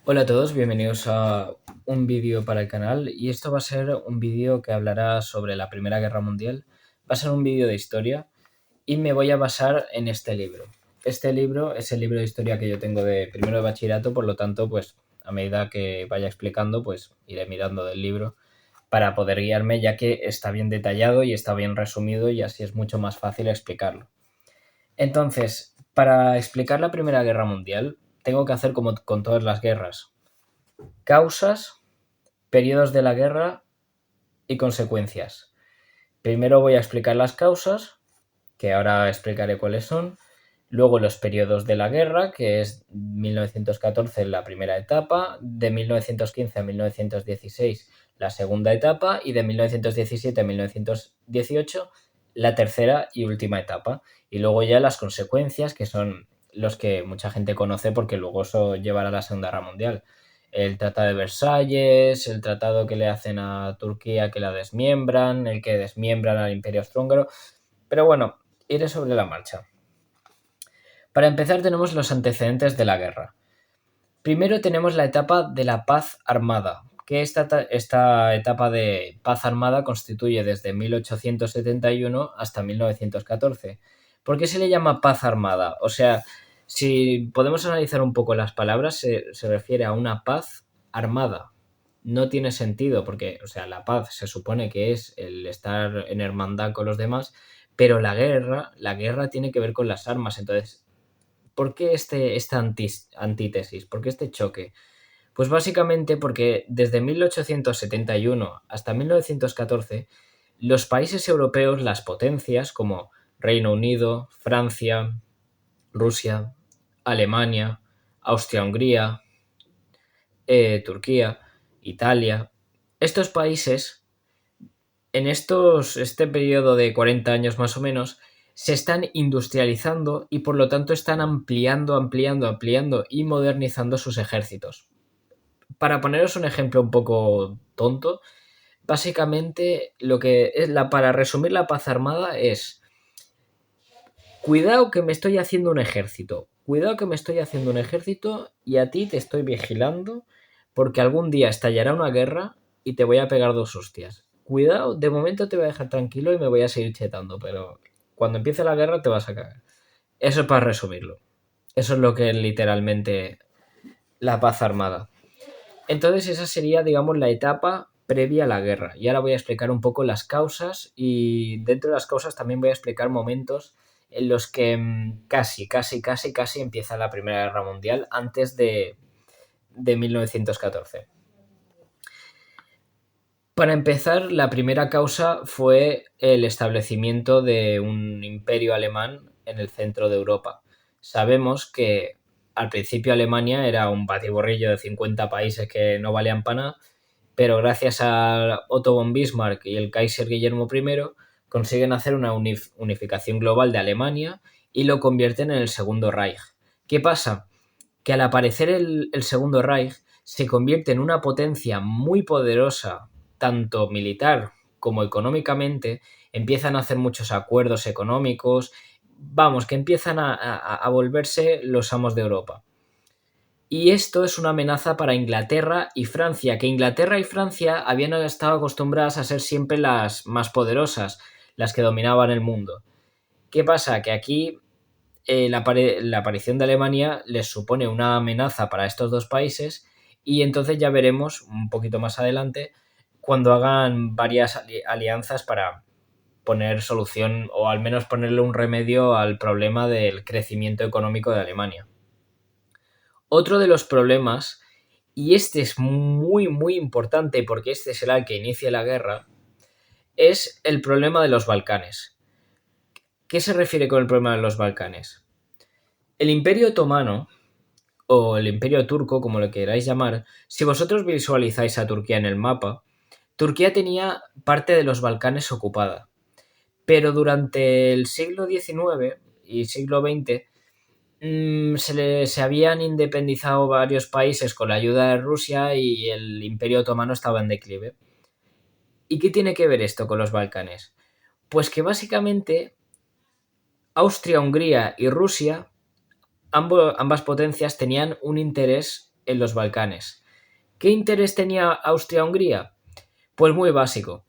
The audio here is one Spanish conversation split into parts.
Hola a todos, bienvenidos a un vídeo para el canal y esto va a ser un vídeo que hablará sobre la Primera Guerra Mundial. Va a ser un vídeo de historia y me voy a basar en este libro. Este libro es el libro de historia que yo tengo de primero de bachillerato, por lo tanto, pues a medida que vaya explicando, pues iré mirando del libro para poder guiarme, ya que está bien detallado y está bien resumido y así es mucho más fácil explicarlo. Entonces, para explicar la Primera Guerra Mundial, tengo que hacer como con todas las guerras: causas, periodos de la guerra y consecuencias. Primero voy a explicar las causas, que ahora explicaré cuáles son. Luego los periodos de la guerra, que es 1914 la primera etapa, de 1915 a 1916 la segunda etapa y de 1917 a 1918 la tercera y última etapa. Y luego ya las consecuencias, que son los que mucha gente conoce porque luego eso llevará a la Segunda Guerra Mundial. El Tratado de Versalles, el tratado que le hacen a Turquía que la desmiembran, el que desmiembran al Imperio Austrohúngaro. Pero bueno, iré sobre la marcha. Para empezar tenemos los antecedentes de la guerra. Primero tenemos la etapa de la paz armada, que esta etapa de paz armada constituye desde 1871 hasta 1914. ¿Por qué se le llama paz armada? O sea, si podemos analizar un poco las palabras, se refiere a una paz armada. No tiene sentido porque, o sea, la paz se supone que es el estar en hermandad con los demás, pero la guerra tiene que ver con las armas. Entonces, ¿por qué esta antítesis? ¿Por qué este choque? Pues básicamente porque desde 1871 hasta 1914 los países europeos, las potencias como Reino Unido, Francia, Rusia, Alemania, Austria-Hungría, Turquía, Italia, estos países este periodo de 40 años más o menos, se están industrializando y por lo tanto están ampliando y modernizando sus ejércitos. Para poneros un ejemplo un poco tonto, básicamente para resumir la paz armada es: cuidado que me estoy haciendo un ejército, cuidado que me estoy haciendo un ejército y a ti te estoy vigilando porque algún día estallará una guerra y te voy a pegar dos hostias. Cuidado, de momento te voy a dejar tranquilo y me voy a seguir chetando, pero cuando empiece la guerra te vas a cagar. Eso es para resumirlo. Eso es lo que es literalmente la paz armada. Entonces esa sería, digamos, la etapa previa a la guerra. Y ahora voy a explicar un poco las causas y dentro de las causas también voy a explicar momentos en los que casi empieza la Primera Guerra Mundial antes de 1914. Para empezar, la primera causa fue el establecimiento de un imperio alemán en el centro de Europa. Sabemos que al principio Alemania era un batiborrillo de 50 países que no valían para nada, pero gracias a Otto von Bismarck y el Kaiser Guillermo I consiguen hacer una unificación global de Alemania y lo convierten en el Segundo Reich. ¿Qué pasa? Que al aparecer el Segundo Reich se convierte en una potencia muy poderosa, tanto militar como económicamente. Empiezan a hacer muchos acuerdos económicos, vamos, que empiezan a volverse los amos de Europa. Y esto es una amenaza para Inglaterra y Francia, que Inglaterra y Francia habían estado acostumbradas a ser siempre las más poderosas, las que dominaban el mundo. ¿Qué pasa? Que aquí la aparición de Alemania les supone una amenaza para estos dos países y entonces ya veremos un poquito más adelante cuando hagan varias alianzas para poner solución o al menos ponerle un remedio al problema del crecimiento económico de Alemania. Otro de los problemas, y este es muy importante porque este será el que inicie la guerra, es el problema de los Balcanes. ¿Qué se refiere con el problema de los Balcanes? El Imperio Otomano, o el Imperio Turco, como lo queráis llamar, si vosotros visualizáis a Turquía en el mapa, Turquía tenía parte de los Balcanes ocupada. Pero durante el siglo XIX y siglo XX se habían independizado varios países con la ayuda de Rusia y el Imperio Otomano estaba en declive. ¿Y qué tiene que ver esto con los Balcanes? Pues que básicamente Austria, Hungría y Rusia, ambas potencias tenían un interés en los Balcanes. ¿Qué interés tenía Austria-Hungría? Pues muy básico,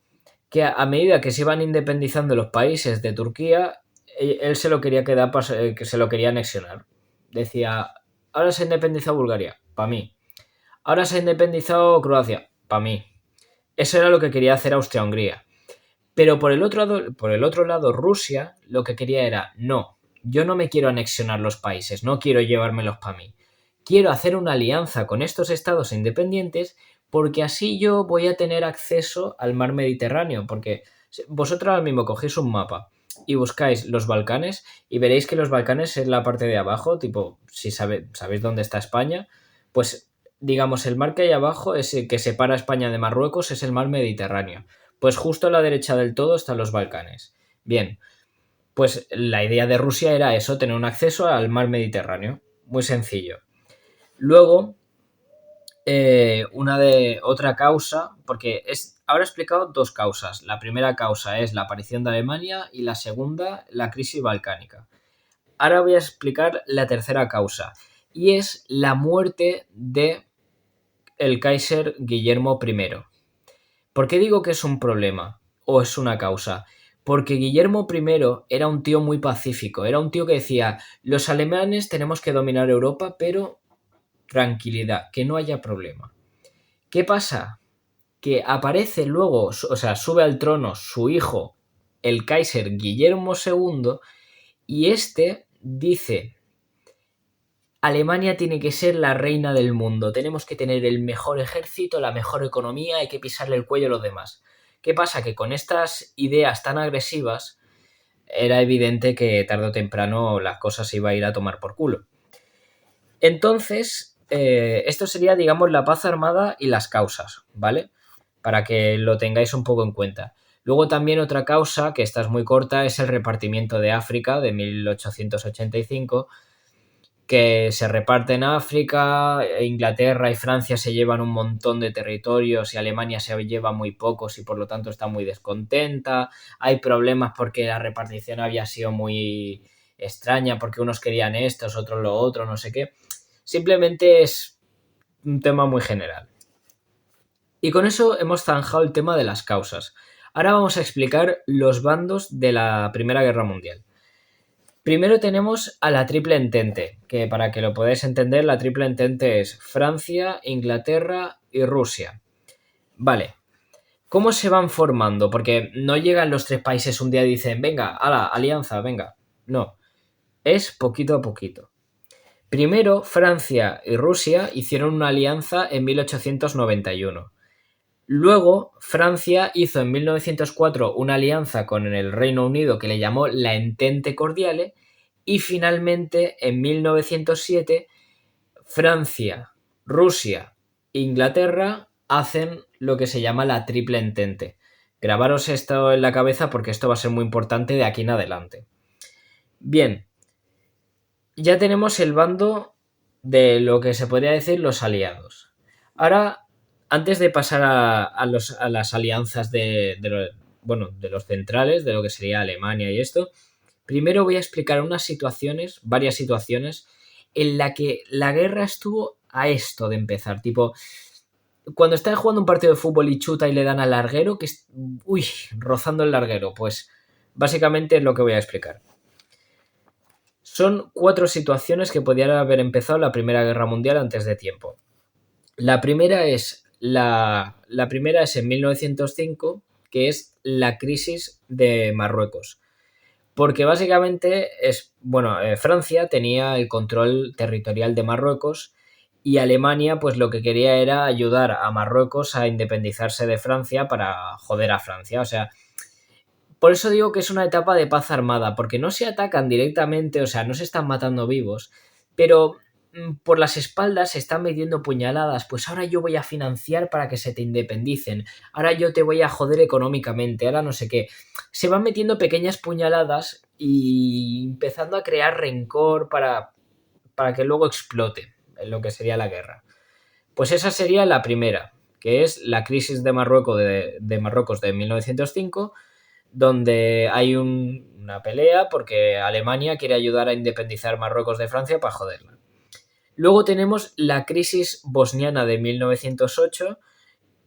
que a medida que se iban independizando los países de Turquía, él se lo quería quedar, que se lo quería anexionar. Decía, ahora se ha independizado Bulgaria, para mí. Ahora se ha independizado Croacia, para mí. Eso era lo que quería hacer Austria-Hungría. Pero por el otro lado, Rusia lo que quería era, no, yo no me quiero anexionar los países, no quiero llevármelos para mí. Quiero hacer una alianza con estos estados independientes porque así yo voy a tener acceso al mar Mediterráneo. Porque vosotros ahora mismo cogéis un mapa y buscáis los Balcanes y veréis que los Balcanes es la parte de abajo, tipo, si sabéis dónde está España, pues digamos el mar que hay abajo, ese que separa España de Marruecos, es el mar Mediterráneo. Pues justo a la derecha del todo están los Balcanes. Bien, pues la idea de Rusia era eso, tener un acceso al mar Mediterráneo. Muy sencillo. Luego, otra causa, porque ahora he explicado dos causas. La primera causa es la aparición de Alemania y la segunda, la crisis balcánica. Ahora voy a explicar la tercera causa y es la muerte de el Kaiser Guillermo I. ¿Por qué digo que es un problema o es una causa? Porque Guillermo I era un tío muy pacífico, era un tío que decía, los alemanes tenemos que dominar Europa, pero tranquilidad, que no haya problema. ¿Qué pasa? Que aparece luego, o sea, sube al trono su hijo, el Kaiser Guillermo II, y este dice, Alemania tiene que ser la reina del mundo, tenemos que tener el mejor ejército, la mejor economía, hay que pisarle el cuello a los demás. ¿Qué pasa? Que con estas ideas tan agresivas era evidente que tarde o temprano las cosas se iba a ir a tomar por culo. Entonces, esto sería, digamos, la paz armada y las causas, ¿vale? Para que lo tengáis un poco en cuenta. Luego también otra causa, que esta es muy corta, es el repartimiento de África de 1885, que se reparte en África, Inglaterra y Francia se llevan un montón de territorios y Alemania se lleva muy pocos y por lo tanto está muy descontenta. Hay problemas porque la repartición había sido muy extraña, porque unos querían esto, otros lo otro, no sé qué. Simplemente es un tema muy general. Y con eso hemos zanjado el tema de las causas. Ahora vamos a explicar los bandos de la Primera Guerra Mundial. Primero tenemos a la Triple Entente, que para que lo podáis entender, la Triple Entente es Francia, Inglaterra y Rusia. Vale, ¿cómo se van formando? Porque no llegan los tres países un día y dicen, venga, ala, alianza, venga. No, es poquito a poquito. Primero, Francia y Rusia hicieron una alianza en 1891. Luego, Francia hizo en 1904 una alianza con el Reino Unido que le llamó la Entente Cordiale y finalmente en 1907 Francia, Rusia e Inglaterra hacen lo que se llama la Triple Entente. Grabaros esto en la cabeza porque esto va a ser muy importante de aquí en adelante. Bien, ya tenemos el bando de lo que se podría decir los aliados. Ahora, antes de pasar a las alianzas de los centrales, de lo que sería Alemania y esto, primero voy a explicar varias situaciones, en la que la guerra estuvo a esto de empezar. Tipo, cuando estás jugando un partido de fútbol y chuta y le dan al larguero, rozando el larguero, pues básicamente es lo que voy a explicar. Son 4 situaciones que podrían haber empezado la Primera Guerra Mundial antes de tiempo. La primera es en 1905, que es la crisis de Marruecos. Porque básicamente Francia tenía el control territorial de Marruecos y Alemania pues lo que quería era ayudar a Marruecos a independizarse de Francia para joder a Francia. O sea, por eso digo que es una etapa de paz armada, porque no se atacan directamente, o sea, no se están matando vivos, pero por las espaldas se están metiendo puñaladas, pues ahora yo voy a financiar para que se te independicen, ahora yo te voy a joder económicamente, ahora no sé qué. Se van metiendo pequeñas puñaladas y empezando a crear rencor para que luego explote en lo que sería la guerra. Pues esa sería la primera, que es la crisis de Marruecos de Marruecos de 1905, donde hay una pelea porque Alemania quiere ayudar a independizar Marruecos de Francia para joderla. Luego tenemos la crisis bosniana de 1908,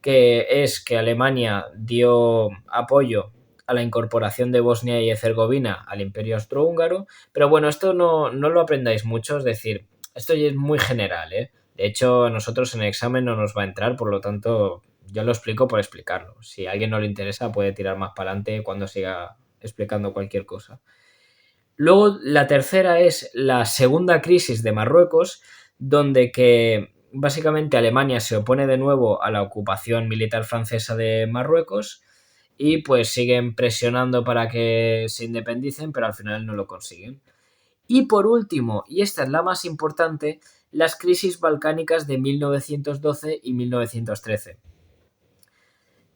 que es que Alemania dio apoyo a la incorporación de Bosnia y Herzegovina al Imperio Austrohúngaro, pero bueno, esto no lo aprendáis mucho, es decir, esto ya es muy general, ¿eh? De hecho, a nosotros en el examen no nos va a entrar, por lo tanto, yo lo explico por explicarlo. Si a alguien no le interesa, puede tirar más para adelante cuando siga explicando cualquier cosa. Luego, la tercera es la segunda crisis de Marruecos, donde que básicamente Alemania se opone de nuevo a la ocupación militar francesa de Marruecos y pues siguen presionando para que se independicen, pero al final no lo consiguen. Y por último, y esta es la más importante, las crisis balcánicas de 1912 y 1913.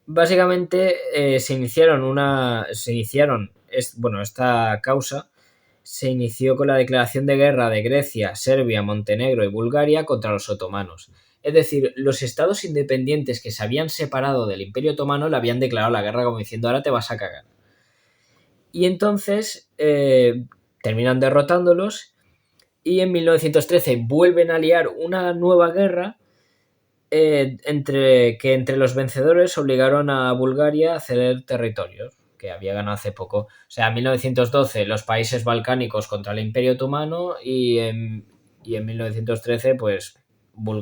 Básicamente esta causa se inició con la declaración de guerra de Grecia, Serbia, Montenegro y Bulgaria contra los otomanos. Es decir, los estados independientes que se habían separado del Imperio Otomano le habían declarado la guerra como diciendo ahora te vas a cagar. Y entonces terminan derrotándolos y en 1913 vuelven a liar una nueva guerra entre los vencedores obligaron a Bulgaria a ceder territorios que había ganado hace poco. O sea, en 1912 los países balcánicos contra el Imperio Otomano y en 1913 pues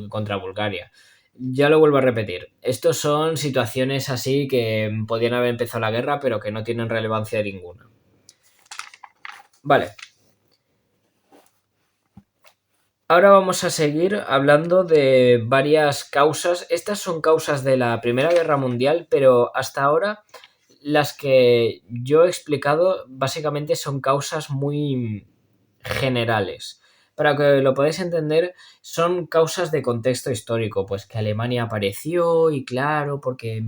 contra Bulgaria. Ya lo vuelvo a repetir. Estos son situaciones así que podían haber empezado la guerra pero que no tienen relevancia ninguna. Vale. Ahora vamos a seguir hablando de varias causas. Estas son causas de la Primera Guerra Mundial, pero hasta ahora las que yo he explicado básicamente son causas muy generales. Para que lo podáis entender, son causas de contexto histórico, pues que Alemania apareció y claro, porque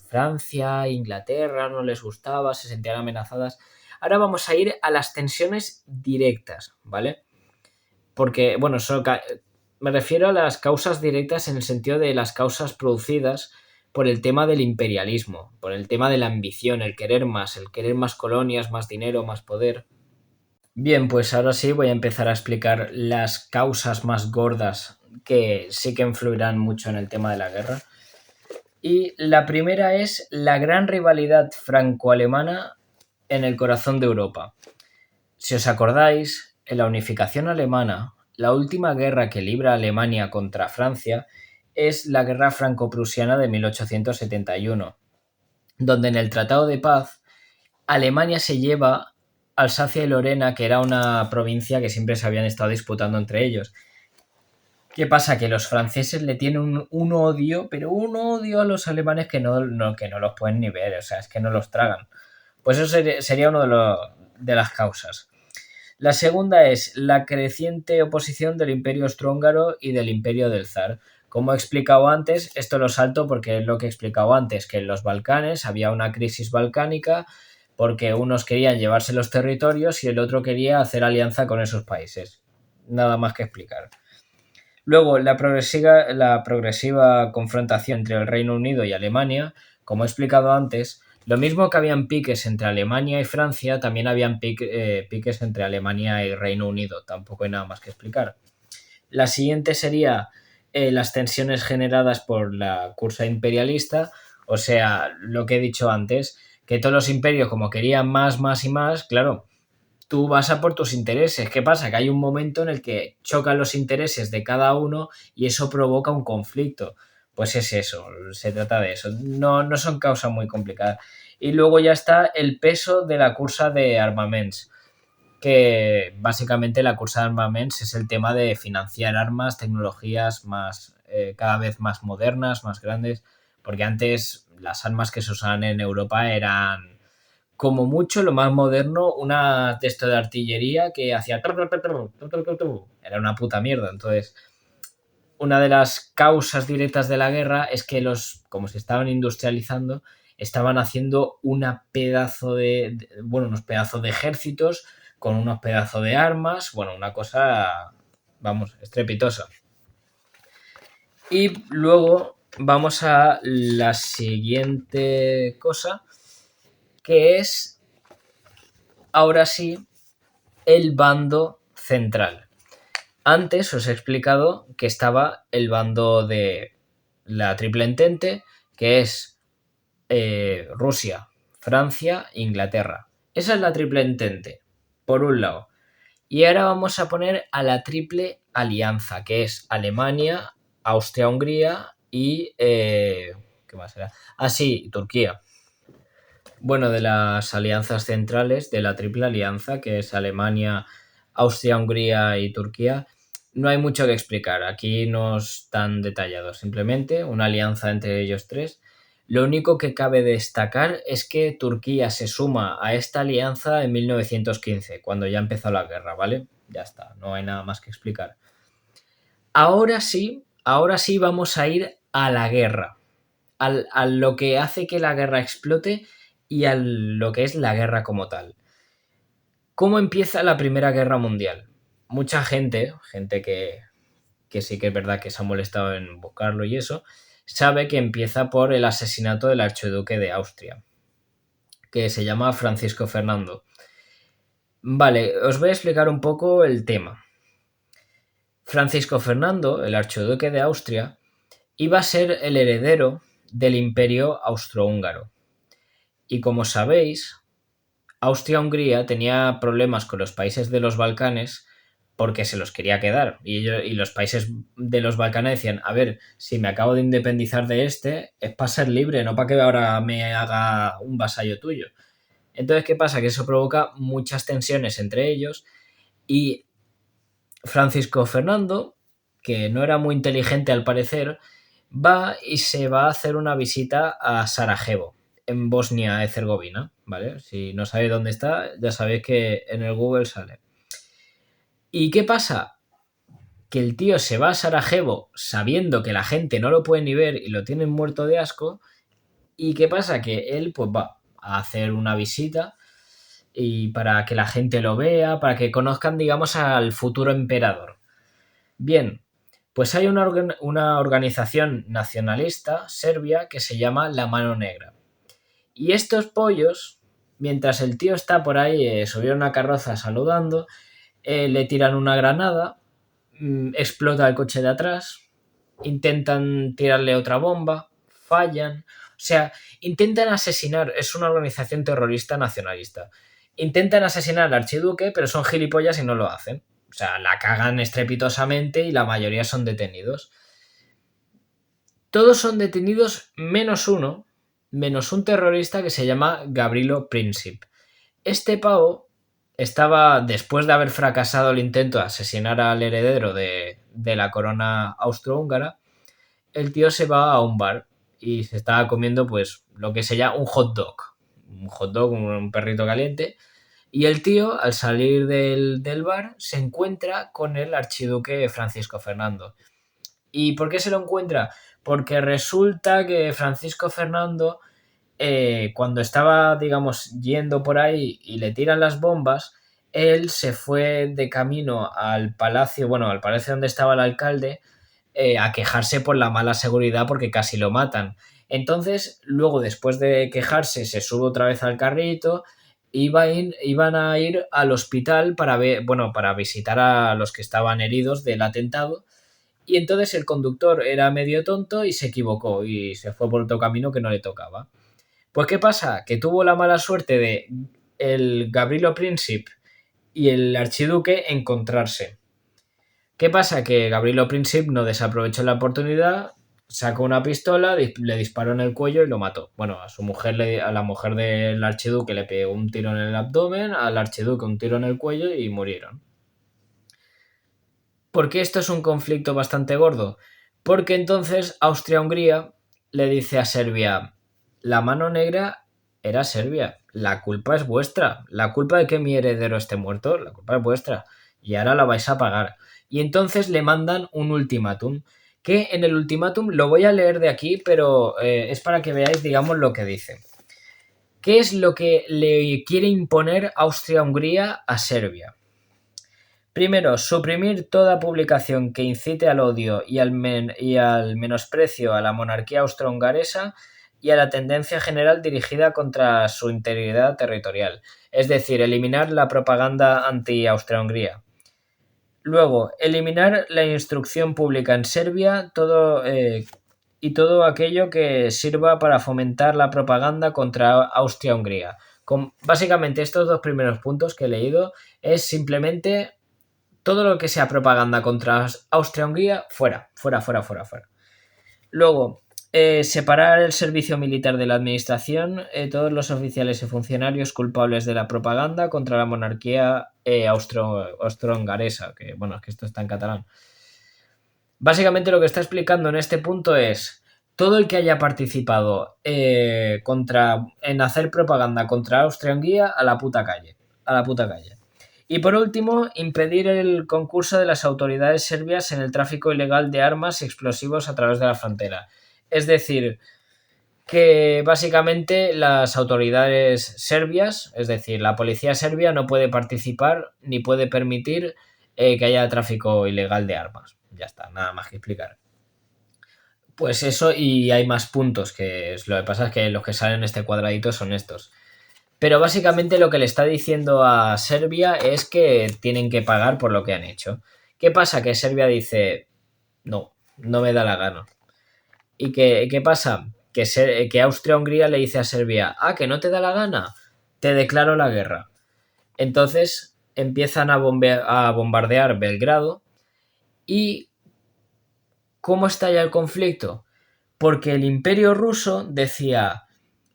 Francia, Inglaterra no les gustaba, se sentían amenazadas. Ahora vamos a ir a las tensiones directas, ¿vale? Porque, bueno, me refiero a las causas directas en el sentido de las causas producidas por el tema del imperialismo, por el tema de la ambición, el querer más colonias, más dinero, más poder. Bien, pues ahora sí voy a empezar a explicar las causas más gordas que sí que influirán mucho en el tema de la guerra. Y la primera es la gran rivalidad franco-alemana en el corazón de Europa. Si os acordáis, en la unificación alemana, la última guerra que libra Alemania contra Francia es la guerra franco-prusiana de 1871, donde en el Tratado de Paz Alemania se lleva Alsacia y Lorena, que era una provincia que siempre se habían estado disputando entre ellos. ¿Qué pasa? Que los franceses le tienen un odio, pero un odio a los alemanes que no los pueden ni ver, o sea, es que no los tragan. Pues eso sería uno de las causas. La segunda es la creciente oposición del Imperio Austrohúngaro y del Imperio del Zar. Como he explicado antes, esto lo salto porque es lo que he explicado antes, que en los Balcanes había una crisis balcánica porque unos querían llevarse los territorios y el otro quería hacer alianza con esos países. Nada más que explicar. Luego, la progresiva confrontación entre el Reino Unido y Alemania, como he explicado antes, lo mismo que habían piques entre Alemania y Francia, también habían piques entre Alemania y Reino Unido. Tampoco hay nada más que explicar. La siguiente sería las tensiones generadas por la cursa imperialista, o sea, lo que he dicho antes, que todos los imperios como querían más, más y más, claro, tú vas a por tus intereses. ¿Qué pasa? Que hay un momento en el que chocan los intereses de cada uno y eso provoca un conflicto. Pues es eso, se trata de eso. No son causas muy complicadas. Y luego ya está el peso de la cursa de armaments, que básicamente la cursa de armaments es el tema de financiar armas, tecnologías cada vez más modernas, más grandes, porque antes las armas que se usaban en Europa eran como mucho lo más moderno, una de esto de artillería que hacía era una puta mierda. Entonces, una de las causas directas de la guerra es que como se estaban industrializando, estaban haciendo unos pedazos de ejércitos con unos pedazos de armas, bueno, una cosa, vamos, estrepitosa. Y luego vamos a la siguiente cosa, que es, ahora sí, el bando central. Antes os he explicado que estaba el bando de la Triple Entente, que es Rusia, Francia e Inglaterra. Esa es la Triple Entente, por un lado. Y ahora vamos a poner a la Triple Alianza, que es Alemania, Austria-Hungría y... ¿qué más era? Ah, sí, Turquía. Bueno, de las alianzas centrales, de la Triple Alianza, que es Alemania, Austria-Hungría y Turquía, no hay mucho que explicar. Aquí no es tan detallado. Simplemente una alianza entre ellos tres. Lo único que cabe destacar es que Turquía se suma a esta alianza en 1915, cuando ya empezó la guerra, ¿vale? Ya está, no hay nada más que explicar. Ahora sí vamos a ir a la guerra, a lo que hace que la guerra explote y a lo que es la guerra como tal. ¿Cómo empieza la Primera Guerra Mundial? Mucha gente que sí que es verdad que se ha molestado en buscarlo y eso, sabe que empieza por el asesinato del archiduque de Austria, que se llama Francisco Fernando. Vale, os voy a explicar un poco el tema. Francisco Fernando, el archiduque de Austria, iba a ser el heredero del imperio austrohúngaro. Y como sabéis, Austria-Hungría tenía problemas con los países de los Balcanes porque se los quería quedar. Y los países de los Balcanes decían, a ver, si me acabo de independizar de este, es para ser libre, no para que ahora me haga un vasallo tuyo. Entonces, ¿qué pasa? Que eso provoca muchas tensiones entre ellos y Francisco Fernando, que no era muy inteligente al parecer, va y se va a hacer una visita a Sarajevo, en Bosnia-Herzegovina, ¿vale? Si no sabéis dónde está, ya sabéis que en el Google sale. ¿Y qué pasa? Que el tío se va a Sarajevo sabiendo que la gente no lo puede ni ver y lo tienen muerto de asco. ¿Y qué pasa? Que él pues va a hacer una visita y para que la gente lo vea, para que conozcan, digamos, al futuro emperador. Bien, pues hay una organización nacionalista serbia que se llama La Mano Negra. Y estos pollos, mientras el tío está por ahí subido a una carroza saludando, le tiran una granada, explota el coche de atrás, intentan tirarle otra bomba, fallan. O sea, intentan asesinar, es una organización terrorista nacionalista. Intentan asesinar al archiduque, pero son gilipollas y no lo hacen. O sea, la cagan estrepitosamente y la mayoría son detenidos. Todos son detenidos menos un terrorista que se llama Gavrilo Princip. Este pavo estaba, después de haber fracasado el intento de asesinar al heredero de la corona austrohúngara, el tío se va a un bar y se estaba comiendo pues lo que se llama un hot dog. Un hot dog, un perrito caliente. Y el tío, al salir del bar, se encuentra con el archiduque Francisco Fernando. ¿Y por qué se lo encuentra? Porque resulta que Francisco Fernando, cuando estaba, digamos, yendo por ahí y le tiran las bombas, él se fue de camino al palacio, bueno, al palacio donde estaba el alcalde, a quejarse por la mala seguridad porque casi lo matan. Entonces, luego, después de quejarse, se sube otra vez al carrito. Iban a ir al hospital para ver, bueno, para visitar a los que estaban heridos del atentado. Y entonces el conductor era medio tonto y se equivocó y se fue por otro camino que no le tocaba. Pues ¿qué pasa? Que tuvo la mala suerte de el Gavrilo Princip y el archiduque encontrarse. ¿Qué pasa? Que Gavrilo Princip no desaprovechó la oportunidad, sacó una pistola, le disparó en el cuello y lo mató. Bueno, a su mujer, a la mujer del archiduque le pegó un tiro en el abdomen, al archiduque un tiro en el cuello y murieron. ¿Por qué esto es un conflicto bastante gordo? Porque entonces Austria-Hungría le dice a Serbia, la mano negra era Serbia, la culpa es vuestra, la culpa de que mi heredero esté muerto, la culpa es vuestra, y ahora la vais a pagar. Y entonces le mandan un ultimátum, que en el ultimátum lo voy a leer de aquí, pero es para que veáis, digamos, lo que dice. ¿Qué es lo que le quiere imponer Austria-Hungría a Serbia? Primero, suprimir toda publicación que incite al odio y al menosprecio a la monarquía austrohongaresa y a la tendencia general dirigida contra su integridad territorial. Es decir, eliminar la propaganda anti-Austria-Hungría. Luego, eliminar la instrucción pública en Serbia, y todo aquello que sirva para fomentar la propaganda contra Austria-Hungría. Básicamente, estos dos primeros puntos que he leído es simplemente todo lo que sea propaganda contra Austria-Hungría, fuera, fuera, fuera, fuera, fuera. Luego, separar el servicio militar de la administración, todos los oficiales y funcionarios culpables de la propaganda contra la monarquía austrohongaresa, que bueno, es que esto está en catalán. Básicamente lo que está explicando en este punto es todo el que haya participado en hacer propaganda contra Austria-Hungría a la puta calle. A la puta calle. Y por último, impedir el concurso de las autoridades serbias en el tráfico ilegal de armas y explosivos a través de la frontera. Es decir, que básicamente las autoridades serbias, es decir, la policía serbia no puede participar ni puede permitir que haya tráfico ilegal de armas. Ya está, nada más que explicar. Pues eso, y hay más puntos, lo que pasa es que los que salen en este cuadradito son estos. Pero básicamente lo que le está diciendo a Serbia es que tienen que pagar por lo que han hecho. ¿Qué pasa? Que Serbia dice, no, no me da la gana. ¿Y qué pasa? Que Austria-Hungría le dice a Serbia, que no te da la gana, te declaro la guerra. Entonces empiezan a bombardear Belgrado. ¿Y cómo estalla el conflicto? Porque el Imperio Ruso decía,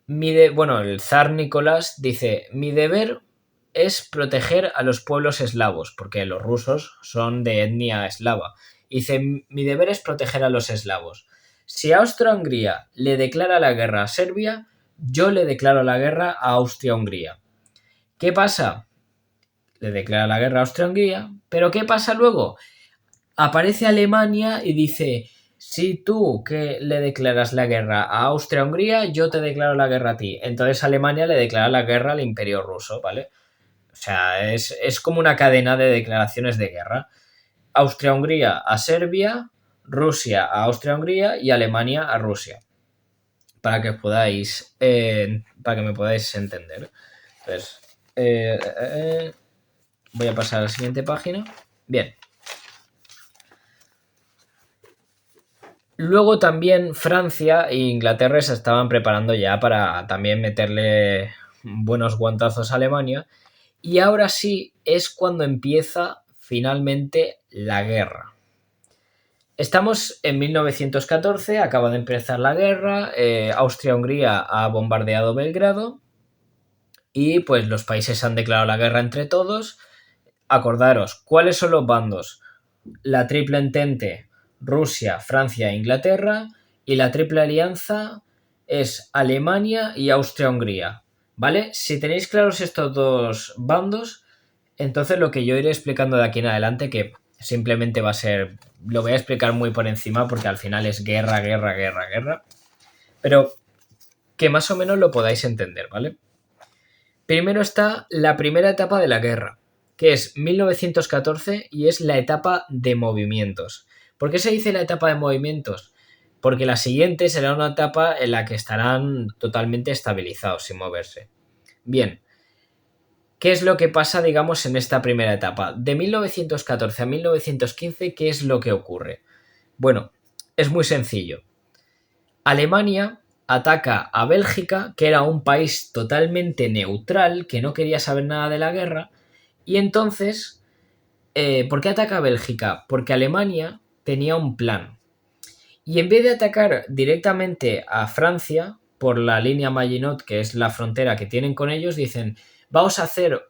el zar Nicolás dice, mi deber es proteger a los pueblos eslavos, porque los rusos son de etnia eslava. Dice, mi deber es proteger a los eslavos. Si Austria-Hungría le declara la guerra a Serbia, yo le declaro la guerra a Austria-Hungría. ¿Qué pasa? Le declara la guerra a Austria-Hungría, pero ¿qué pasa luego? Aparece Alemania y dice, si tú que le declaras la guerra a Austria-Hungría, yo te declaro la guerra a ti. Entonces Alemania le declara la guerra al Imperio Ruso, ¿vale? O sea, es como una cadena de declaraciones de guerra. Austria-Hungría a Serbia, Rusia a Austria-Hungría y Alemania a Rusia. Para que me podáis entender. Entonces, voy a pasar a la siguiente página. Bien. Luego también Francia e Inglaterra se estaban preparando ya para también meterle buenos guantazos a Alemania. Y ahora sí es cuando empieza finalmente la guerra. Estamos en 1914, acaba de empezar la guerra, Austria-Hungría ha bombardeado Belgrado y pues los países han declarado la guerra entre todos. Acordaros, ¿cuáles son los bandos? La Triple Entente, Rusia, Francia e Inglaterra, y la Triple Alianza es Alemania y Austria-Hungría, ¿vale? Si tenéis claros estos dos bandos, entonces lo que yo iré explicando de aquí en adelante, que simplemente va a ser, lo voy a explicar muy por encima porque al final es guerra, guerra, guerra, guerra, pero que más o menos lo podáis entender, ¿vale? Primero está la primera etapa de la guerra, que es 1914 y es la etapa de movimientos. ¿Por qué se dice la etapa de movimientos? Porque la siguiente será una etapa en la que estarán totalmente estabilizados sin moverse. Bien, ¿qué es lo que pasa, digamos, en esta primera etapa? De 1914 a 1915, ¿qué es lo que ocurre? Bueno, es muy sencillo. Alemania ataca a Bélgica, que era un país totalmente neutral, que no quería saber nada de la guerra, y entonces, ¿por qué ataca a Bélgica? Porque Alemania tenía un plan. Y en vez de atacar directamente a Francia, por la línea Maginot, que es la frontera que tienen con ellos, dicen, vamos a hacer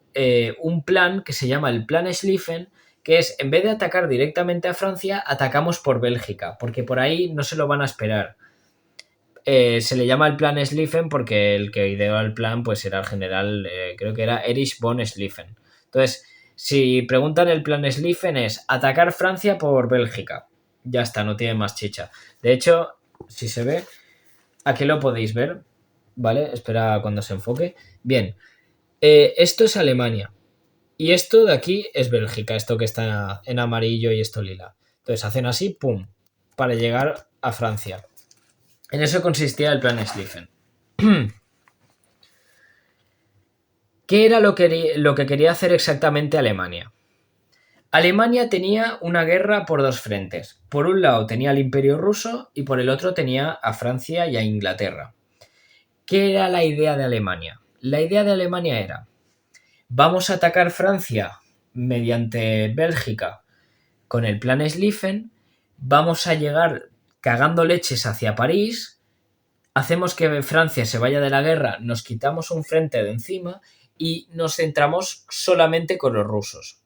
un plan que se llama el Plan Schlieffen, que es, en vez de atacar directamente a Francia, atacamos por Bélgica, porque por ahí no se lo van a esperar. Se le llama el Plan Schlieffen porque el que ideó el plan pues era el general, creo que era Erich von Schlieffen. Entonces, si preguntan el Plan Schlieffen es atacar Francia por Bélgica. Ya está, no tiene más chicha. De hecho, si se ve, aquí lo podéis ver, ¿vale? Espera cuando se enfoque. Bien, esto es Alemania y esto de aquí es Bélgica, esto que está en amarillo y esto lila. Entonces hacen así, pum, para llegar a Francia. En eso consistía el Plan Schlieffen. ¿Qué era lo que quería hacer exactamente Alemania? Alemania tenía una guerra por dos frentes. Por un lado tenía al Imperio Ruso y por el otro tenía a Francia y a Inglaterra. ¿Qué era la idea de Alemania? La idea de Alemania era: vamos a atacar Francia mediante Bélgica con el plan Schlieffen, vamos a llegar cagando leches hacia París, hacemos que Francia se vaya de la guerra, nos quitamos un frente de encima y nos centramos solamente con los rusos.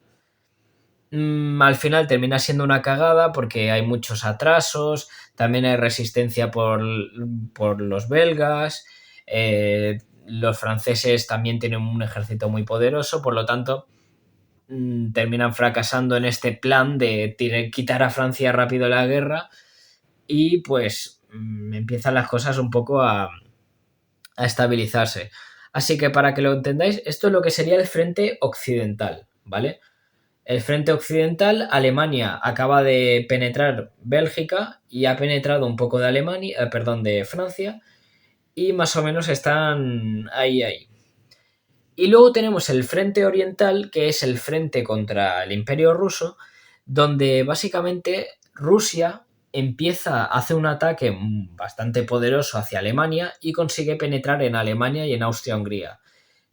Al final termina siendo una cagada porque hay muchos atrasos, también hay resistencia por los belgas, los franceses también tienen un ejército muy poderoso, por lo tanto terminan fracasando en este plan de quitar a Francia rápido la guerra y pues empiezan las cosas un poco a estabilizarse. Así que para que lo entendáis, esto es lo que sería el frente occidental, ¿vale? El frente occidental, Alemania acaba de penetrar Bélgica y ha penetrado un poco de Alemania, perdón, de Francia, y más o menos están ahí. Y luego tenemos el frente oriental, que es el frente contra el Imperio Ruso, donde básicamente Rusia hace un ataque bastante poderoso hacia Alemania y consigue penetrar en Alemania y en Austria-Hungría.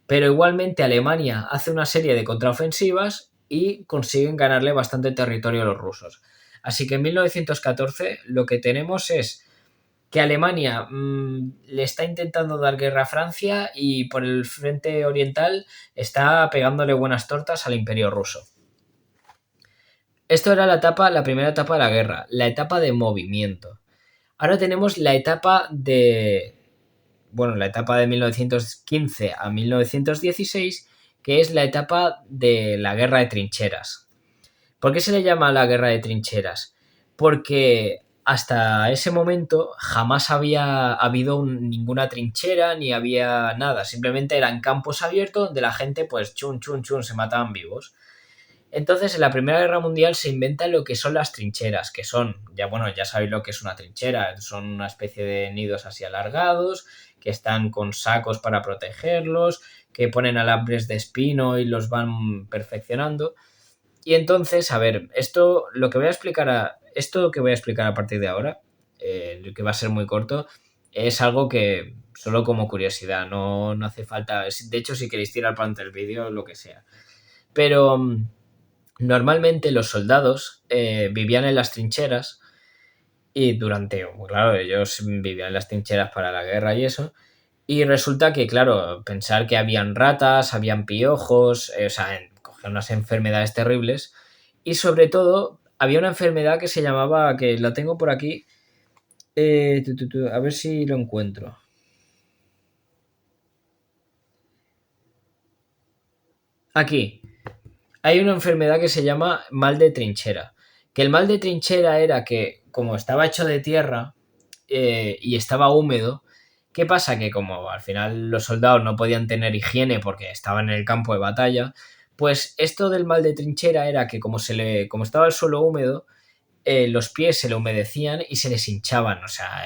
Pero igualmente Alemania hace una serie de contraofensivas y consiguen ganarle bastante territorio a los rusos. Así que en 1914 lo que tenemos es que Alemania le está intentando dar guerra a Francia y por el frente oriental está pegándole buenas tortas al Imperio Ruso. Esto era la primera etapa de la guerra, la etapa de movimiento. Ahora tenemos la etapa de 1915 a 1916, que es la etapa de la guerra de trincheras. ¿Por qué se le llama la guerra de trincheras? Porque hasta ese momento jamás había habido ninguna trinchera ni había nada, simplemente eran campos abiertos donde la gente pues chun se mataban vivos. Entonces en la Primera Guerra Mundial se inventa lo que son las trincheras, que son, ya sabéis lo que es una trinchera, son una especie de nidos así alargados, que están con sacos para protegerlos, que ponen alambres de espino y los van perfeccionando. Y entonces, a ver, esto que voy a explicar a partir de ahora, que va a ser muy corto, es algo que solo como curiosidad, no hace falta. De hecho, si queréis tirar para adelante el vídeo, lo que sea. Pero normalmente los soldados vivían en las trincheras y claro, ellos vivían en las trincheras para la guerra y eso. Y resulta que, claro, pensar que habían ratas, habían piojos, cogían unas enfermedades terribles. Y sobre todo, había una enfermedad que se llamaba, que la tengo por aquí, a ver si lo encuentro. Aquí. Hay una enfermedad que se llama mal de trinchera. Que el mal de trinchera era que, como estaba hecho de tierra y estaba húmedo, ¿qué pasa? Que como al final los soldados no podían tener higiene porque estaban en el campo de batalla, pues esto del mal de trinchera era que como estaba el suelo húmedo, los pies se le humedecían y se les hinchaban, o sea,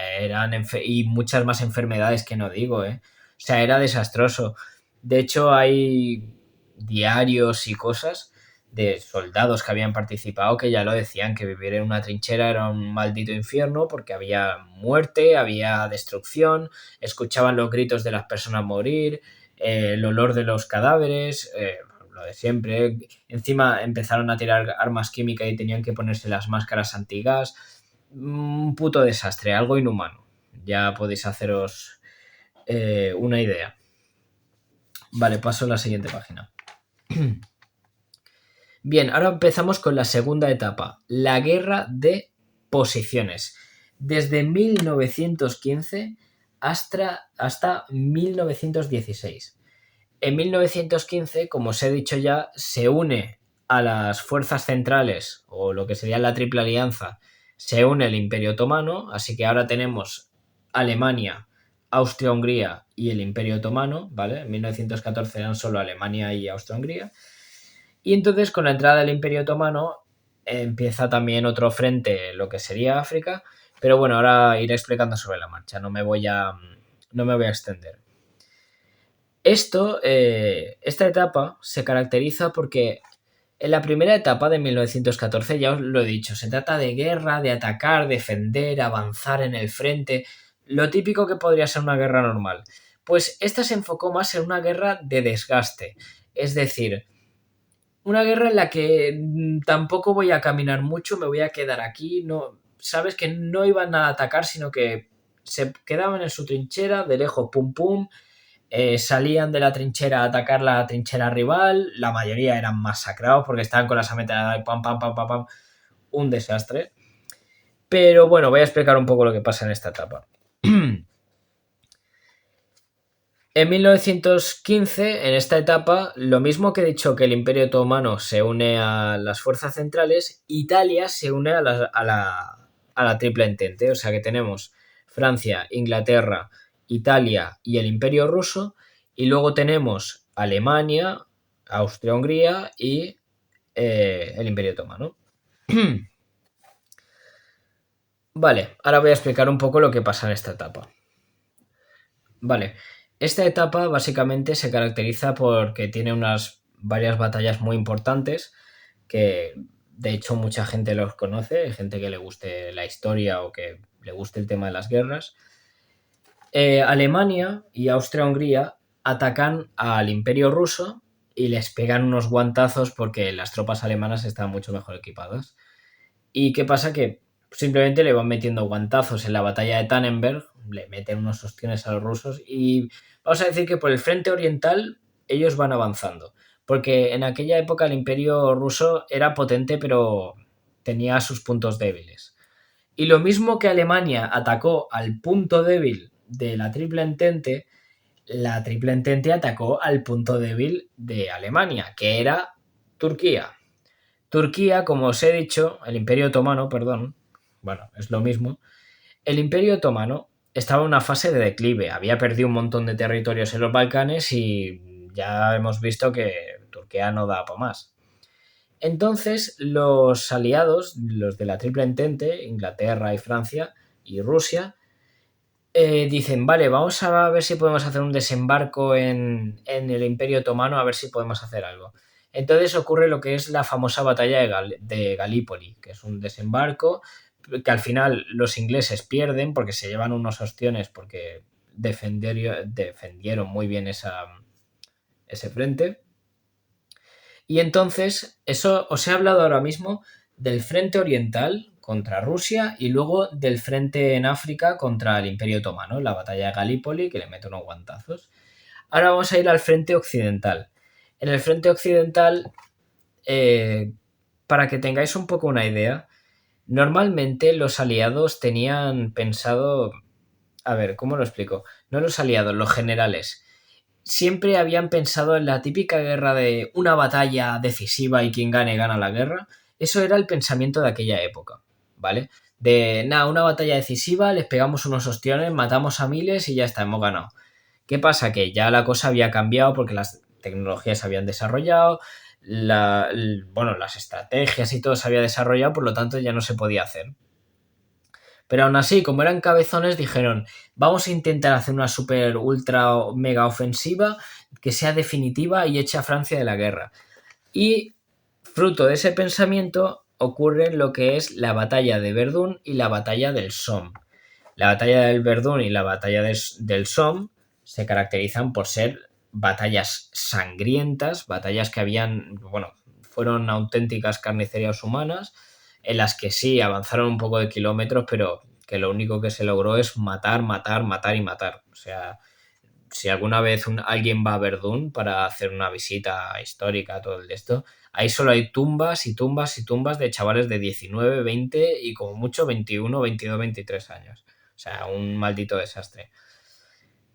y muchas más enfermedades que no digo, ¿eh? O sea, era desastroso. De hecho, hay diarios y cosas de soldados que habían participado que ya lo decían, que vivir en una trinchera era un maldito infierno porque había muerte, había destrucción, escuchaban los gritos de las personas morir, el olor de los cadáveres, lo de siempre. Encima empezaron a tirar armas químicas y tenían que ponerse las máscaras antigas. Un puto desastre, algo inhumano. Ya podéis haceros una idea. Vale, paso a la siguiente página. Bien, ahora empezamos con la segunda etapa, la guerra de posiciones. Desde 1915 hasta 1916. En 1915, como os he dicho ya, se une a las fuerzas centrales, o lo que sería la Triple Alianza, se une el Imperio Otomano, así que ahora tenemos Alemania, Austria-Hungría y el Imperio Otomano, ¿vale? En 1914 eran solo Alemania y Austria-Hungría. Y entonces con la entrada del Imperio Otomano empieza también otro frente, lo que sería África, pero bueno, ahora iré explicando sobre la marcha, no me voy a extender. Esta etapa se caracteriza porque En la primera etapa de 1914, ya os lo he dicho, se trata de guerra, de atacar, defender, avanzar en el frente, lo típico que podría ser una guerra normal. Pues esta se enfocó más en una guerra de desgaste, es decir, una guerra en la que tampoco voy a caminar mucho, me voy a quedar aquí, no, sabes que no iban a atacar, sino que se quedaban en su trinchera, de lejos, pum pum, salían de la trinchera a atacar la trinchera rival, la mayoría eran masacrados porque estaban con las ametralladoras, pam, pam, pam, pam, pam, un desastre. Pero bueno, voy a explicar un poco lo que pasa en esta etapa. En 1915, en esta etapa, lo mismo que he dicho que el Imperio Otomano se une a las fuerzas centrales, Italia se une a la Triple Entente. O sea que tenemos Francia, Inglaterra, Italia y el Imperio Ruso, y luego tenemos Alemania, Austria-Hungría y el Imperio Otomano. Vale, ahora voy a explicar un poco lo que pasa en esta etapa. Vale, esta etapa básicamente se caracteriza porque tiene varias batallas muy importantes que de hecho mucha gente los conoce, gente que le guste la historia o que le guste el tema de las guerras. Alemania y Austria-Hungría atacan al Imperio Ruso y les pegan unos guantazos porque las tropas alemanas estaban mucho mejor equipadas. ¿Y qué pasa? Que simplemente le van metiendo guantazos en la batalla de Tannenberg, le meten unos ostiones a los rusos y vamos a decir que por el frente oriental ellos van avanzando. Porque en aquella época el imperio ruso era potente pero tenía sus puntos débiles. Y lo mismo que Alemania atacó al punto débil de la Triple Entente atacó al punto débil de Alemania, que era Turquía. Turquía, como os he dicho, el Imperio Otomano, perdón, bueno, es lo mismo, el Imperio Otomano estaba en una fase de declive, había perdido un montón de territorios en los Balcanes y ya hemos visto que Turquía no da para más. Entonces, los aliados, los de la Triple Entente, Inglaterra y Francia y Rusia, dicen, vale, vamos a ver si podemos hacer un desembarco en el Imperio Otomano, a ver si podemos hacer algo. Entonces ocurre lo que es la famosa batalla de Galípoli, que es un desembarco que al final los ingleses pierden porque se llevan unos ostiones porque defendieron muy bien ese frente. Y entonces, eso os he hablado ahora mismo del frente oriental contra Rusia y luego del frente en África contra el Imperio Otomano, la batalla de Galípoli, que le mete unos guantazos. Ahora vamos a ir al frente occidental. En el frente occidental, para que tengáis un poco una idea, normalmente los aliados tenían pensado... A ver, ¿cómo lo explico? No los aliados, los generales siempre habían pensado en la típica guerra de una batalla decisiva y quien gane gana la guerra. Eso era el pensamiento de aquella época, ¿vale? De nada, una batalla decisiva, les pegamos unos ostiones, matamos a miles y ya está, hemos ganado. ¿Qué pasa? Que ya la cosa había cambiado porque las tecnologías se habían desarrollado, bueno, las estrategias y todo se había desarrollado, por lo tanto ya no se podía hacer. Pero aún así, como eran cabezones, dijeron, vamos a intentar hacer una super ultra mega ofensiva que sea definitiva y eche a Francia de la guerra. Y fruto de ese pensamiento ocurre lo que es la batalla de Verdún y la batalla del Somme. La batalla del Verdún y la batalla del Somme se caracterizan por ser batallas sangrientas, batallas que fueron auténticas carnicerías humanas, en las que sí avanzaron un poco de kilómetros, pero que lo único que se logró es matar, matar, matar y matar. O sea, si alguna vez alguien va a Verdún para hacer una visita histórica, todo el de esto, ahí solo hay tumbas y tumbas y tumbas de chavales de 19, 20 y como mucho 21, 22, 23 años. O sea, un maldito desastre.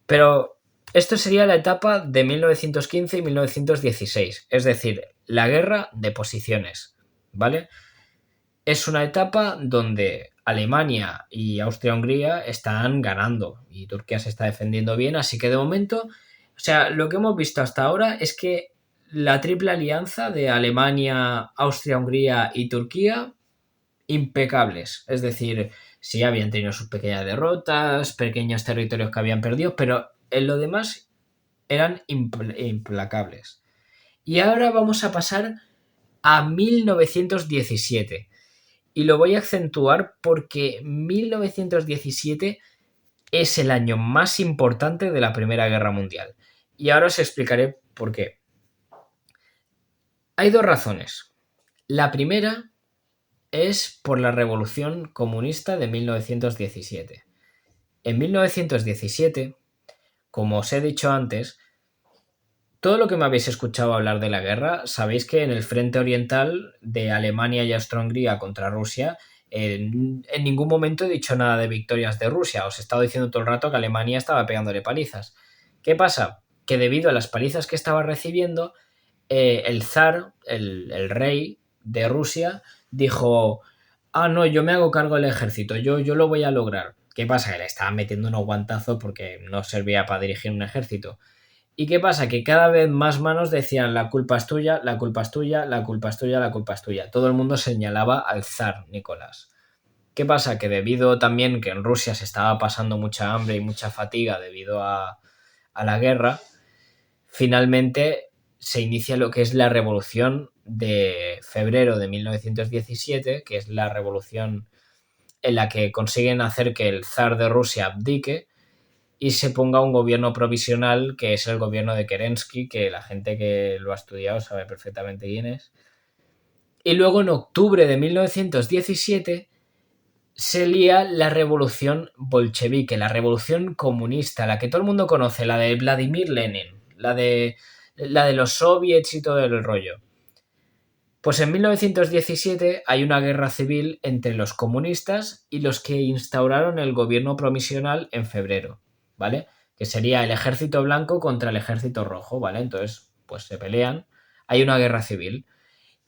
Pero esto sería la etapa de 1915 y 1916, es decir, la guerra de posiciones, ¿vale? Es una etapa donde Alemania y Austria-Hungría están ganando y Turquía se está defendiendo bien, así que de momento, o sea, lo que hemos visto hasta ahora es que la triple alianza de Alemania, Austria-Hungría y Turquía, impecables. Es decir, sí habían tenido sus pequeñas derrotas, pequeños territorios que habían perdido, pero en lo demás eran implacables. Y ahora vamos a pasar a 1917. Y lo voy a acentuar porque 1917 es el año más importante de la Primera Guerra Mundial. Y ahora os explicaré por qué. Hay dos razones. La primera es por la Revolución Comunista de 1917. En 1917, como os he dicho antes, todo lo que me habéis escuchado hablar de la guerra, sabéis que en el frente oriental de Alemania y Austria-Hungría contra Rusia, en ningún momento he dicho nada de victorias de Rusia. Os he estado diciendo todo el rato que Alemania estaba pegándole palizas. ¿Qué pasa? Que debido a las palizas que estaba recibiendo, el zar, el rey de Rusia, dijo: ah, no, yo me hago cargo del ejército, yo lo voy a lograr. ¿Qué pasa? Que le estaban metiendo unos guantazos porque no servía para dirigir un ejército. ¿Y qué pasa? Que cada vez más manos decían: la culpa es tuya, la culpa es tuya, la culpa es tuya, la culpa es tuya. Todo el mundo señalaba al zar Nicolás. ¿Qué pasa? Que debido también que en Rusia se estaba pasando mucha hambre y mucha fatiga debido a la guerra, finalmente se inicia lo que es la revolución de febrero de 1917, que es la revolución en la que consiguen hacer que el zar de Rusia abdique y se ponga un gobierno provisional, que es el gobierno de Kerensky, que la gente que lo ha estudiado sabe perfectamente quién es. Y luego en octubre de 1917 se lía la revolución bolchevique, la revolución comunista, la que todo el mundo conoce, la de Vladimir Lenin, la de los soviets y todo el rollo. Pues en 1917 hay una guerra civil entre los comunistas y los que instauraron el gobierno provisional en febrero, ¿vale? Que sería el ejército blanco contra el ejército rojo, ¿vale? Entonces, pues se pelean, hay una guerra civil.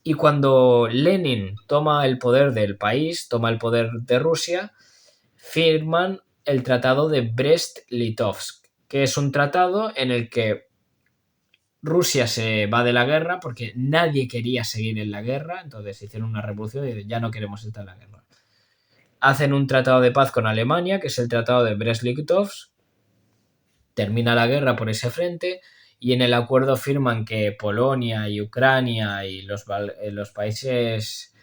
Y cuando Lenin toma el poder del país, toma el poder de Rusia, firman el tratado de Brest-Litovsk, que es un tratado en el que Rusia se va de la guerra porque nadie quería seguir en la guerra, entonces hicieron una revolución y ya no queremos estar en la guerra. Hacen un tratado de paz con Alemania, que es el tratado de Brest-Litovsk, termina la guerra por ese frente y en el acuerdo firman que Polonia y Ucrania y los países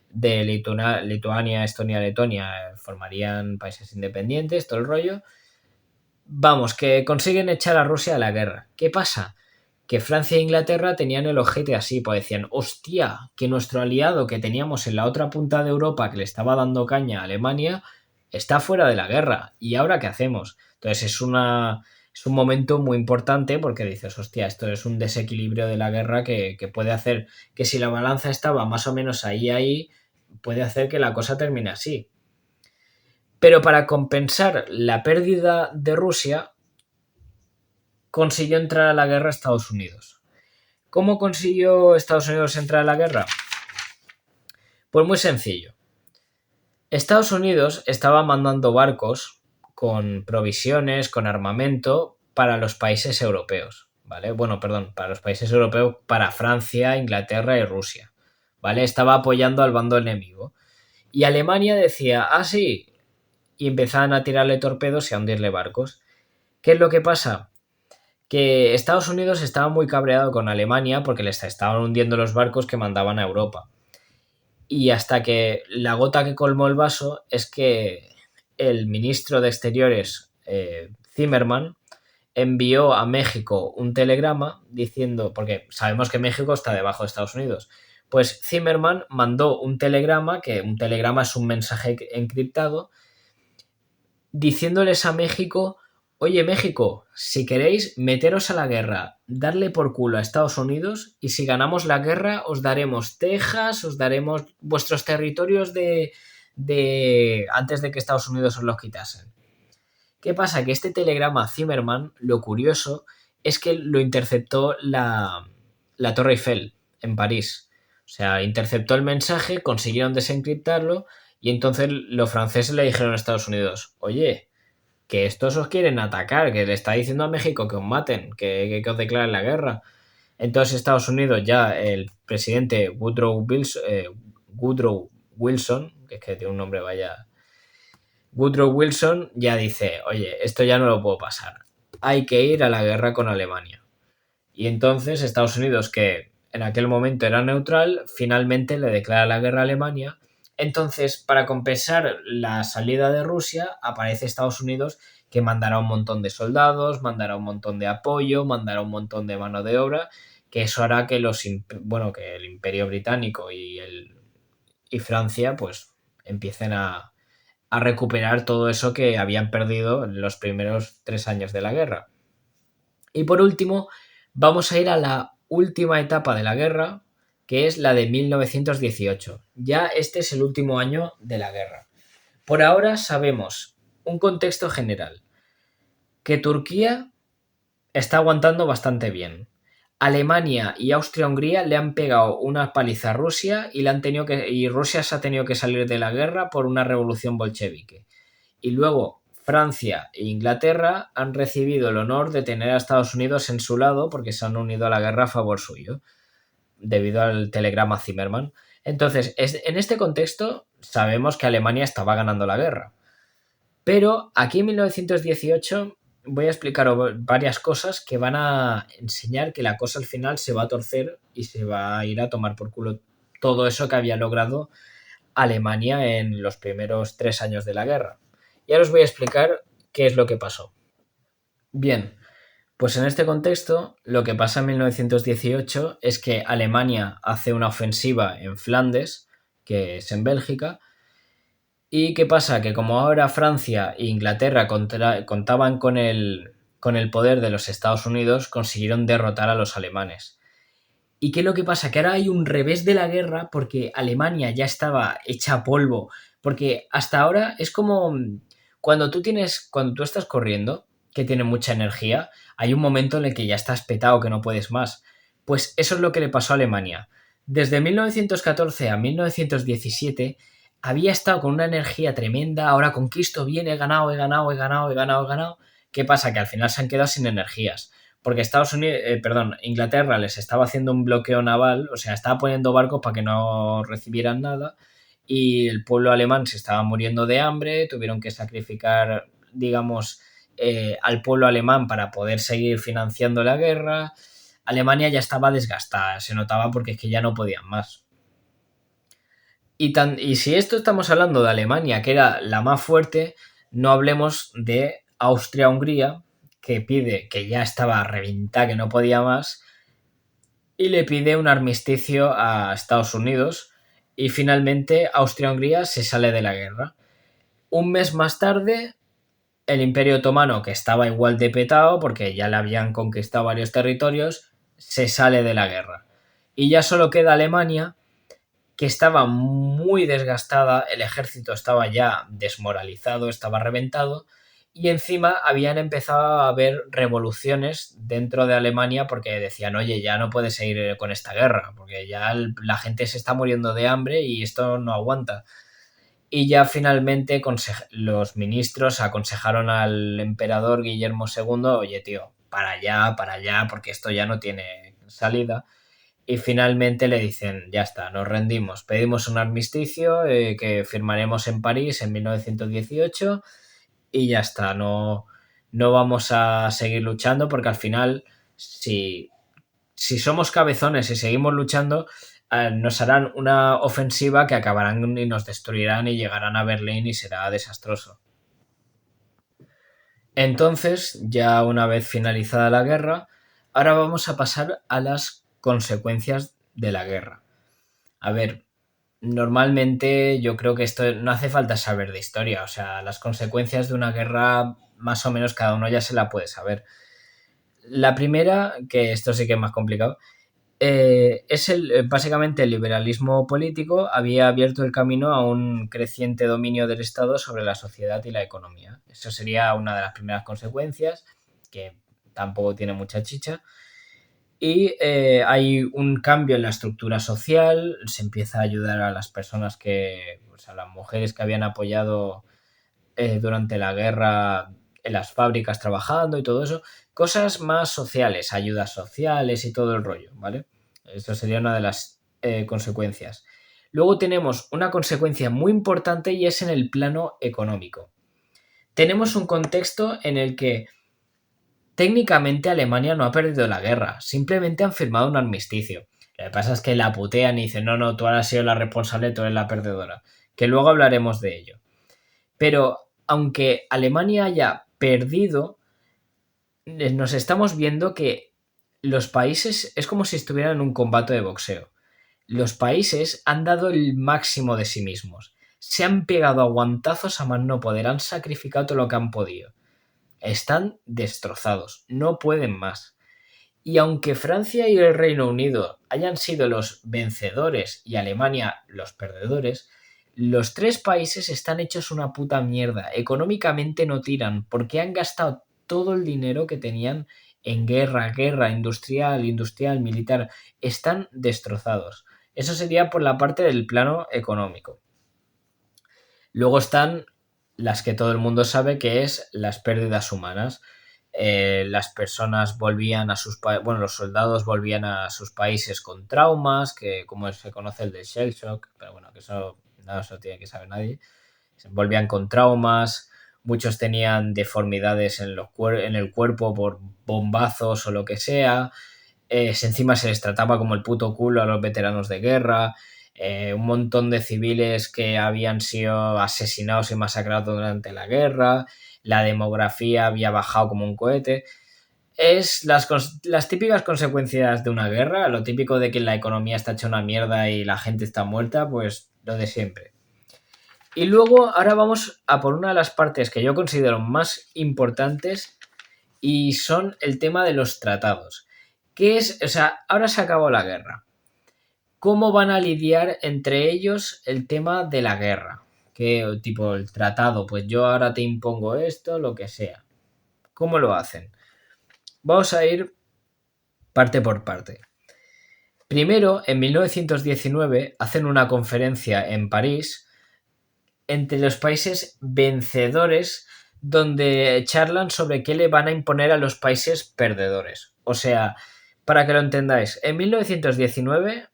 de Lituania, Estonia, Letonia formarían países independientes, todo el rollo. Vamos, que consiguen echar a Rusia a la guerra. ¿Qué pasa? Que Francia e Inglaterra tenían el ojete así, pues decían: hostia, que nuestro aliado que teníamos en la otra punta de Europa que le estaba dando caña a Alemania está fuera de la guerra. ¿Y ahora qué hacemos? Entonces es un momento muy importante porque dices: hostia, esto es un desequilibrio de la guerra que puede hacer que si la balanza estaba más o menos ahí, puede hacer que la cosa termine así. Pero para compensar la pérdida de Rusia, consiguió entrar a la guerra Estados Unidos. ¿Cómo consiguió Estados Unidos entrar a la guerra? Pues muy sencillo. Estados Unidos estaba mandando barcos con provisiones, con armamento para los países europeos, ¿vale? Bueno, perdón, para los países europeos, para Francia, Inglaterra y Rusia, ¿vale? Estaba apoyando al bando enemigo. Y Alemania decía: ah, sí, y empezaban a tirarle torpedos y a hundirle barcos. ¿Qué es lo que pasa? Que Estados Unidos estaba muy cabreado con Alemania porque les estaban hundiendo los barcos que mandaban a Europa. Y hasta que la gota que colmó el vaso es que el ministro de Exteriores, Zimmerman, envió a México un telegrama diciendo, porque sabemos que México está debajo de Estados Unidos, pues Zimmerman mandó un telegrama, que un telegrama es un mensaje encriptado, diciéndoles a México: oye, México, si queréis, meteros a la guerra, darle por culo a Estados Unidos y si ganamos la guerra os daremos Texas, os daremos vuestros territorios de antes de que Estados Unidos os los quitasen. ¿Qué pasa? Que este telegrama a Zimmerman, lo curioso es que lo interceptó la Torre Eiffel en París. O sea, interceptó el mensaje, consiguieron desencriptarlo y entonces los franceses le dijeron a Estados Unidos: oye, que estos os quieren atacar, que le está diciendo a México que os maten, que os declaren la guerra. Entonces Estados Unidos, ya el presidente Woodrow Wilson, que es que tiene un nombre vaya... Woodrow Wilson ya dice: oye, esto ya no lo puedo pasar, hay que ir a la guerra con Alemania. Y entonces Estados Unidos, que en aquel momento era neutral, finalmente le declara la guerra a Alemania. Entonces, para compensar la salida de Rusia, aparece Estados Unidos, que mandará un montón de soldados, mandará un montón de apoyo, mandará un montón de mano de obra, que eso hará que que el Imperio Británico y Francia pues empiecen a recuperar todo eso que habían perdido en los primeros 3 años de la guerra. Y por último, vamos a ir a la última etapa de la guerra, que es la de 1918. Ya este es el último año de la guerra. Por ahora sabemos un contexto general, que Turquía está aguantando bastante bien. Alemania y Austria-Hungría le han pegado una paliza a Rusia y Rusia se ha tenido que salir de la guerra por una revolución bolchevique. Y luego Francia e Inglaterra han recibido el honor de tener a Estados Unidos en su lado porque se han unido a la guerra a favor suyo, debido al telegrama Zimmermann. Entonces, en este contexto sabemos que Alemania estaba ganando la guerra. Pero aquí en 1918 voy a explicar varias cosas que van a enseñar que la cosa al final se va a torcer y se va a ir a tomar por culo todo eso que había logrado Alemania en los primeros 3 años de la guerra. Y ahora os voy a explicar qué es lo que pasó. Bien, pues en este contexto, lo que pasa en 1918 es que Alemania hace una ofensiva en Flandes, que es en Bélgica. ¿Y qué pasa? Que como ahora Francia e Inglaterra contaban con el poder de los Estados Unidos, consiguieron derrotar a los alemanes. ¿Y qué es lo que pasa? Que ahora hay un revés de la guerra porque Alemania ya estaba hecha a polvo. Porque hasta ahora es como cuando tú estás corriendo, que tiene mucha energía, hay un momento en el que ya estás petado, que no puedes más. Pues eso es lo que le pasó a Alemania. Desde 1914 a 1917 había estado con una energía tremenda, ahora conquisto bien, he ganado, he ganado, he ganado, he ganado, he ganado. ¿Qué pasa? Que al final se han quedado sin energías porque Inglaterra les estaba haciendo un bloqueo naval, o sea, estaba poniendo barcos para que no recibieran nada y el pueblo alemán se estaba muriendo de hambre, tuvieron que sacrificar, digamos, al pueblo alemán para poder seguir financiando la guerra. Alemania ya estaba desgastada, se notaba porque es que ya no podían más. Y si esto estamos hablando de Alemania, que era la más fuerte, no hablemos de Austria-Hungría, que ya estaba reventada, que no podía más, y le pide un armisticio a Estados Unidos, y finalmente Austria-Hungría se sale de la guerra. Un mes más tarde, el Imperio Otomano, que estaba igual de petado, porque ya le habían conquistado varios territorios, se sale de la guerra. Y ya solo queda Alemania, que estaba muy desgastada, el ejército estaba ya desmoralizado, estaba reventado, y encima habían empezado a haber revoluciones dentro de Alemania porque decían, oye, ya no puedes seguir con esta guerra, porque ya la gente se está muriendo de hambre y esto no aguanta. Y ya finalmente los ministros aconsejaron al emperador Guillermo II, oye, tío, para allá, porque esto ya no tiene salida. Y finalmente le dicen, ya está, nos rendimos, pedimos un armisticio que firmaremos en París en 1918 y ya está, no vamos a seguir luchando porque al final, si somos cabezones y seguimos luchando, nos harán una ofensiva que acabarán y nos destruirán y llegarán a Berlín y será desastroso. Entonces, ya una vez finalizada la guerra, ahora vamos a pasar a las consecuencias de la guerra. A ver, normalmente yo creo que esto no hace falta saber de historia, o sea, las consecuencias de una guerra más o menos cada uno ya se la puede saber. La primera, que esto sí que es más complicado, es básicamente el liberalismo político había abierto el camino a un creciente dominio del Estado sobre la sociedad y la economía. Eso sería una de las primeras consecuencias, que tampoco tiene mucha chicha. Y hay un cambio en la estructura social, se empieza a ayudar a las personas pues a las mujeres que habían apoyado durante la guerra en las fábricas trabajando y todo eso, cosas más sociales, ayudas sociales y todo el rollo, ¿vale? Eso sería una de las consecuencias. Luego tenemos una consecuencia muy importante y es en el plano económico. Tenemos un contexto en el que técnicamente Alemania no ha perdido la guerra, simplemente han firmado un armisticio. Lo que pasa es que la putean y dicen, no, no, tú ahora has sido la responsable, tú eres la perdedora. Que luego hablaremos de ello. Pero aunque Alemania haya perdido, nos estamos viendo que los países es como si estuvieran en un combate de boxeo. Los países han dado el máximo de sí mismos. Se han pegado a guantazos a más no poder, han sacrificado todo lo que han podido. Están destrozados, no pueden más. Y aunque Francia y el Reino Unido hayan sido los vencedores y Alemania los perdedores, los tres países están hechos una puta mierda. Económicamente no tiran porque han gastado todo el dinero que tenían en guerra industrial, militar. Están destrozados. Eso sería por la parte del plano económico. Luego están las que todo el mundo sabe que es las pérdidas humanas. Las personas volvían a sus los soldados volvían a sus países con traumas, que como se conoce el de shell shock, pero bueno, que eso no se lo tiene que saber nadie. Volvían con traumas, muchos tenían deformidades en el cuerpo por bombazos o lo que sea. Encima se les trataba como el puto culo a los veteranos de guerra. Un montón de civiles que habían sido asesinados y masacrados durante la guerra. La demografía había bajado como un cohete. Es las típicas consecuencias de una guerra, lo típico de que la economía está hecha una mierda y la gente está muerta, pues lo de siempre. Y luego ahora vamos a por una de las partes que yo considero más importantes y son el tema de los tratados. ¿Qué es? O sea, ahora se acabó la guerra. ¿Cómo van a lidiar entre ellos el tema de la guerra? ¿Qué tipo el tratado? Pues yo ahora te impongo esto, lo que sea. ¿Cómo lo hacen? Vamos a ir parte por parte. Primero, en 1919, hacen una conferencia en París entre los países vencedores donde charlan sobre qué le van a imponer a los países perdedores. O sea, para que lo entendáis, en 1919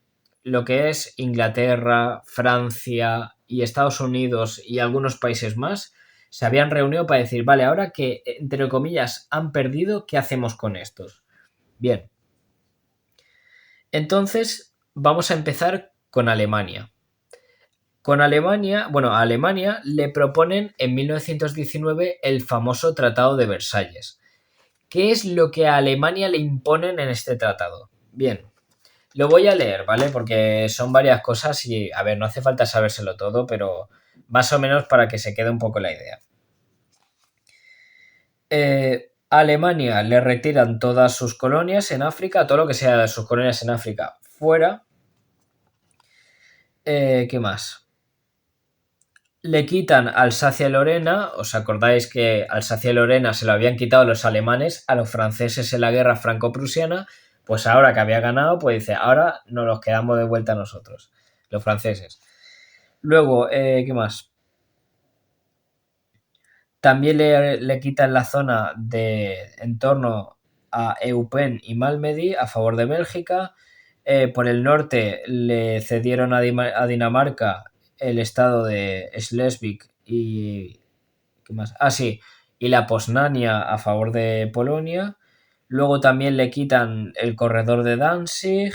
lo que es Inglaterra, Francia y Estados Unidos y algunos países más se habían reunido para decir, vale, ahora que entre comillas han perdido, ¿qué hacemos con estos? Bien. Entonces vamos a empezar con Alemania. Con Alemania, a Alemania le proponen en 1919 el famoso Tratado de Versalles. ¿Qué es lo que a Alemania le imponen en este tratado? Bien, lo voy a leer, ¿vale? Porque son varias cosas y, a ver, no hace falta sabérselo todo, pero más o menos para que se quede un poco la idea. A Alemania le retiran todas sus colonias en África, todo lo que sea de sus colonias en África, fuera. ¿Qué más? Le quitan Alsacia-Lorena, ¿os acordáis que Alsacia-Lorena se lo habían quitado los alemanes a los franceses en la guerra franco-prusiana? Pues ahora que había ganado, pues dice, ahora nos los quedamos de vuelta nosotros, los franceses. Luego, ¿qué más? También le quitan la zona de en torno a Eupen y Malmedy a favor de Bélgica. Por el norte le cedieron a Dinamarca el estado de Schleswig y... ¿qué más? Ah, sí, y la Poznania a favor de Polonia. Luego también le quitan el corredor de Danzig.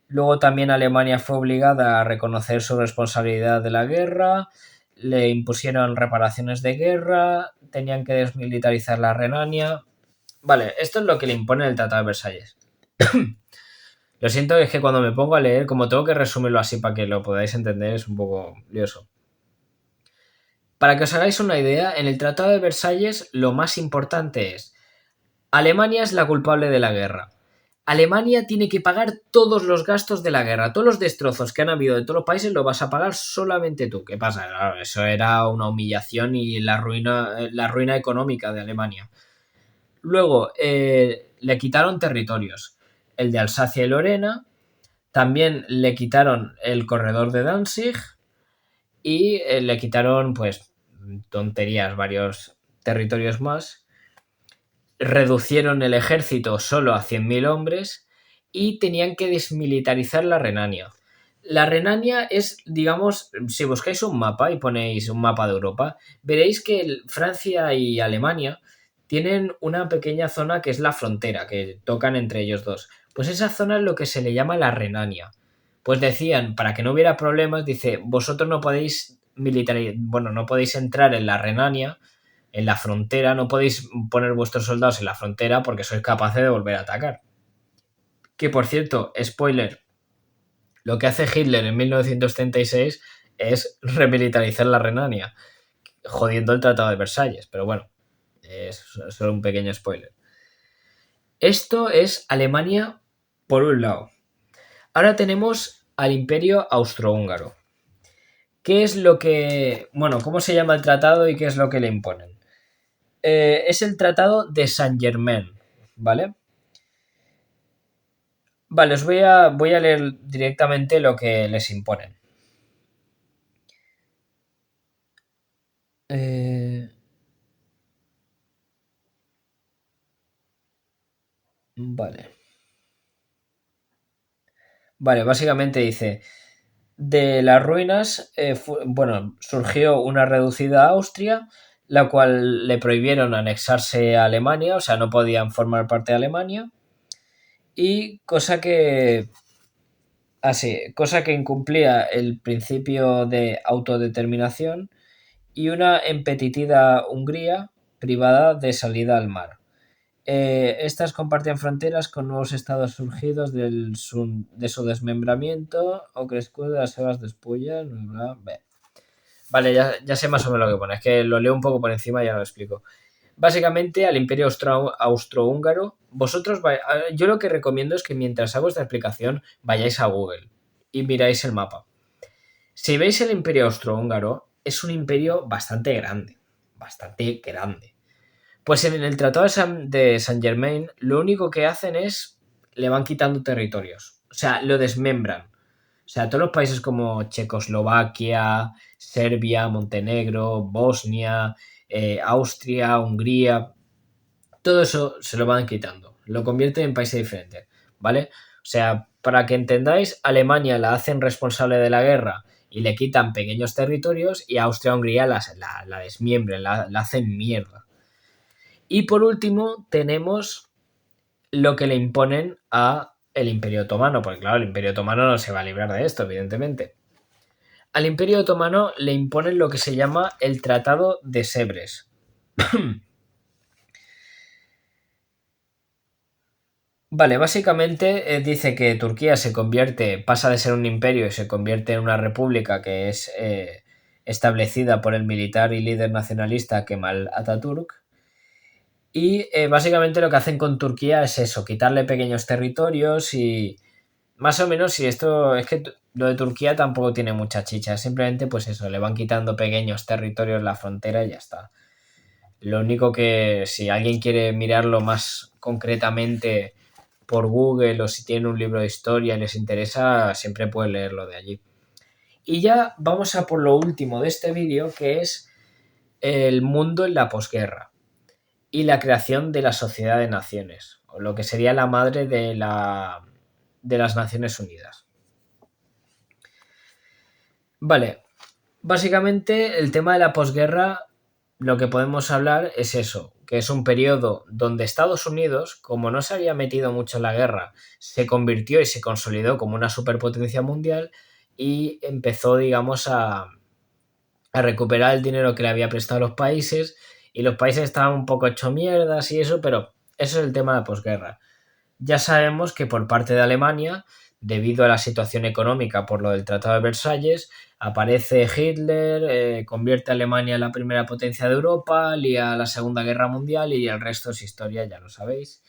Luego también Alemania fue obligada a reconocer su responsabilidad de la guerra. Le impusieron reparaciones de guerra. Tenían que desmilitarizar la Renania. Vale, esto es lo que le impone el Tratado de Versalles. Lo siento, es que cuando me pongo a leer, como tengo que resumirlo así para que lo podáis entender, es un poco lioso. Para que os hagáis una idea, en el Tratado de Versalles lo más importante es: Alemania es la culpable de la guerra. Alemania tiene que pagar todos los gastos de la guerra, todos los destrozos que han habido de todos los países los vas a pagar solamente tú. ¿Qué pasa? Claro, eso era una humillación y la ruina económica de Alemania. Luego, le quitaron territorios. El de Alsacia y Lorena. También le quitaron el corredor de Danzig. Y le quitaron, pues, tonterías, varios territorios más. Reducieron el ejército solo a 100.000 hombres y tenían que desmilitarizar la Renania. La Renania es, digamos, si buscáis un mapa y ponéis un mapa de Europa, veréis que Francia y Alemania tienen una pequeña zona que es la frontera, que tocan entre ellos dos. Pues esa zona es lo que se le llama la Renania. Pues decían, para que no hubiera problemas, dice, vosotros no podéis no podéis entrar en la Renania, en la frontera, no podéis poner vuestros soldados en la frontera porque sois capaces de volver a atacar. Que por cierto, spoiler, lo que hace Hitler en 1936 es remilitarizar la Renania, jodiendo el Tratado de Versalles, pero bueno, es solo un pequeño spoiler. Esto es Alemania por un lado. Ahora tenemos al Imperio Austrohúngaro. ¿Qué es lo que... Bueno, ¿cómo se llama el tratado y qué es lo que le imponen? Es el Tratado de Saint-Germain, ¿vale? Vale, voy a leer directamente lo que les imponen. Vale. Vale, básicamente dice, de las ruinas, surgió una reducida Austria, la cual le prohibieron anexarse a Alemania, o sea, no podían formar parte de Alemania, y cosa que incumplía el principio de autodeterminación y una empetitida Hungría privada de salida al mar. Estas compartían fronteras con nuevos estados surgidos de su desmembramiento o crescudo de las hebas de Espulla. Vale, ya sé más o menos lo que pone. Es que lo leo un poco por encima y ya lo explico. Básicamente, al Imperio Austrohúngaro, yo lo que recomiendo es que mientras hago esta explicación vayáis a Google y miráis el mapa. Si veis el Imperio Austrohúngaro, es un imperio bastante grande. Bastante grande. Pues en el Tratado de Saint-Germain lo único que hacen es le van quitando territorios. O sea, lo desmembran. O sea, todos los países como Checoslovaquia, Serbia, Montenegro, Bosnia, Austria, Hungría, todo eso se lo van quitando. Lo convierten en países diferentes, ¿vale? O sea, para que entendáis, Alemania la hacen responsable de la guerra y le quitan pequeños territorios y Austria-Hungría la desmiembran, la hacen mierda. Y por último tenemos lo que le imponen a el Imperio Otomano, porque claro, el Imperio Otomano no se va a librar de esto, evidentemente. Al Imperio Otomano le imponen lo que se llama el Tratado de Sèvres. Vale, básicamente dice que Turquía pasa de ser un imperio y se convierte en una república que es establecida por el militar y líder nacionalista Kemal Atatürk. Y básicamente lo que hacen con Turquía es eso, quitarle pequeños territorios y más o menos, si esto es que lo de Turquía tampoco tiene mucha chicha, simplemente pues eso, le van quitando pequeños territorios en la frontera y ya está. Lo único que si alguien quiere mirarlo más concretamente por Google o si tiene un libro de historia y les interesa, siempre puede leerlo de allí. Y ya vamos a por lo último de este vídeo, que es el mundo en la posguerra y la creación de la Sociedad de Naciones, o lo que sería la madre de las Naciones Unidas. Vale, básicamente el tema de la posguerra, lo que podemos hablar es eso, que es un periodo donde Estados Unidos, como no se había metido mucho en la guerra, se convirtió y se consolidó como una superpotencia mundial y empezó, digamos, a recuperar el dinero que le había prestado a los países y los países estaban un poco hecho mierdas y eso, pero eso es el tema de la posguerra. Ya sabemos que por parte de Alemania, debido a la situación económica por lo del Tratado de Versalles, aparece Hitler, convierte a Alemania en la primera potencia de Europa, lía la Segunda Guerra Mundial y el resto es historia, ya lo sabéis.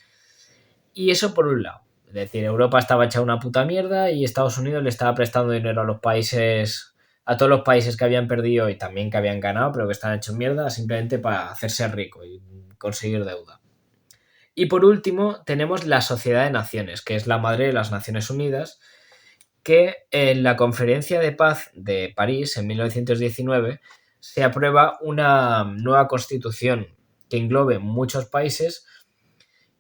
Y eso por un lado. Es decir, Europa estaba hecha una puta mierda y Estados Unidos le estaba prestando dinero a los países, a todos los países que habían perdido y también que habían ganado, pero que están hechos mierda, simplemente para hacerse rico y conseguir deuda. Y por último, tenemos la Sociedad de Naciones, que es la madre de las Naciones Unidas, que en la Conferencia de Paz de París en 1919 se aprueba una nueva constitución que englobe muchos países,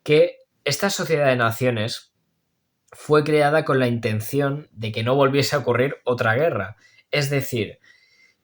que esta Sociedad de Naciones fue creada con la intención de que no volviese a ocurrir otra guerra. Es decir,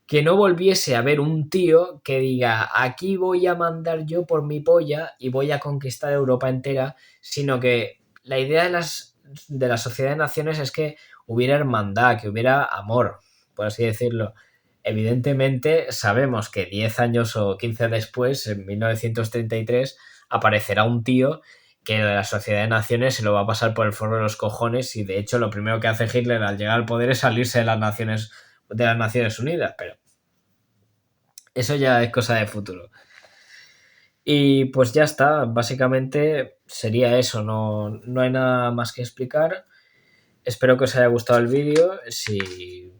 que no volviese a haber un tío que diga aquí voy a mandar yo por mi polla y voy a conquistar Europa entera, sino que la idea de la sociedad de naciones es que hubiera hermandad, que hubiera amor, por así decirlo. Evidentemente sabemos que 10 años o 15 después, en 1933, aparecerá un tío que de la sociedad de naciones se lo va a pasar por el forro de los cojones y de hecho lo primero que hace Hitler al llegar al poder es salirse de las Naciones Unidas, pero eso ya es cosa de futuro. Y pues ya está, básicamente sería eso, no hay nada más que explicar. Espero que os haya gustado el vídeo, si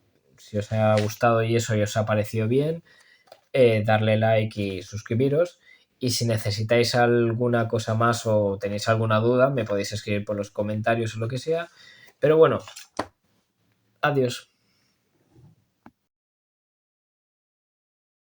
os ha gustado y eso y os ha parecido bien, darle like y suscribiros. Y si necesitáis alguna cosa más o tenéis alguna duda, me podéis escribir por los comentarios o lo que sea. Pero bueno, adiós.